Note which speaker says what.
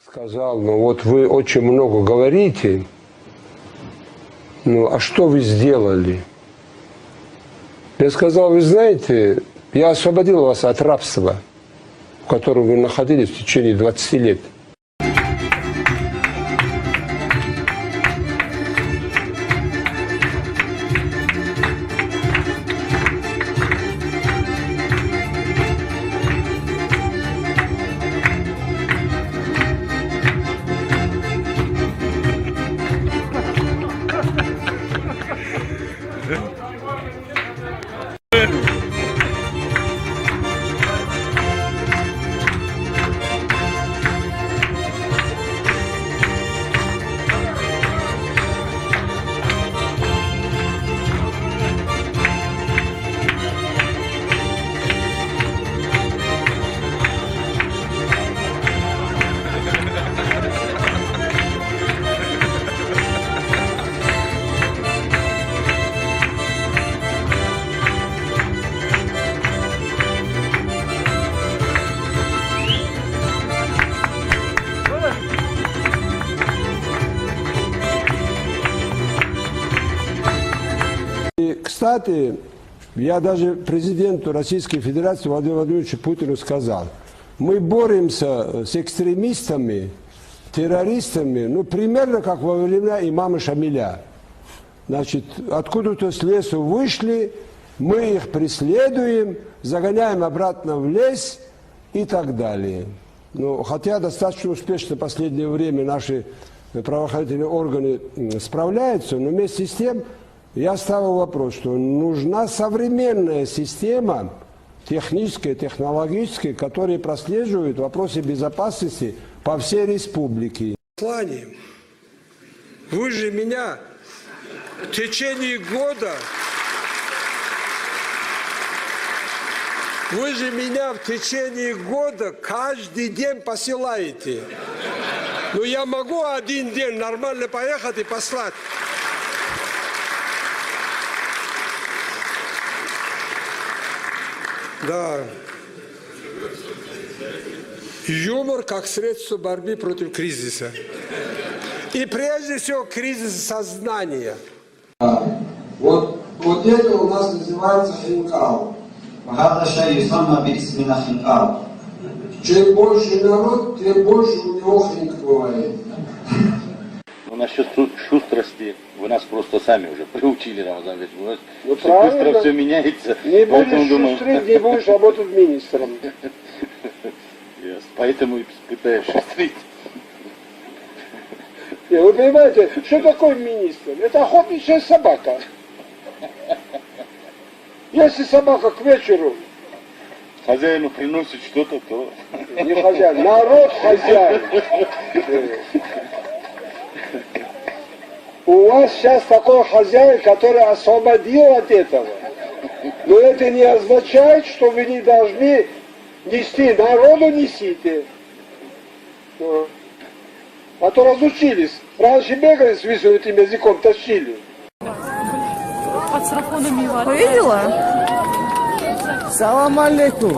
Speaker 1: Сказал, ну вот вы очень много говорите, ну а что вы сделали? Я сказал, вы знаете, я освободил вас от рабства, в котором вы находились в течение 20 лет. И, кстати, я даже президенту Российской Федерации Владимиру Владимировичу Путину сказал, мы боремся с экстремистами, террористами, ну, примерно как во времена имама Шамиля. Значит, откуда-то с лесу вышли, мы их преследуем, загоняем обратно в лес и так далее. Ну, хотя достаточно успешно в последнее время наши правоохранительные органы справляются, но вместе с тем я ставил вопрос, что нужна современная система, техническая, технологическая, которая прослеживает вопросы безопасности по всей республике. Вы же меня в течение года каждый день посылаете. Но я могу один день нормально поехать и послать. Да. Юмор как средство борьбы против кризиса. И прежде всего кризис сознания.
Speaker 2: Вот это у нас называется хинкал. Чем больше народ, тем больше у него хинк бывает.
Speaker 3: Ну, насчет шустрости вы нас просто сами уже приучили, Рамазан Ильич. У нас
Speaker 4: ну,
Speaker 3: все быстро все меняется.
Speaker 4: Не будешь шустрить, не будешь работать министром.
Speaker 3: Поэтому и пытаюсь шустрить.
Speaker 4: Вы понимаете, что такое министр? Это охотничья собака. Если собака к вечеру
Speaker 3: хозяину приносит что-то, то...
Speaker 4: Не хозяин, народ хозяин. У вас сейчас такой хозяин, который освободил от этого. Но это не означает, что вы не должны нести. Народу несите. А то разучились. Раньше бегали с высунутым языком, тащили.
Speaker 5: Увидела? Салам алейкум.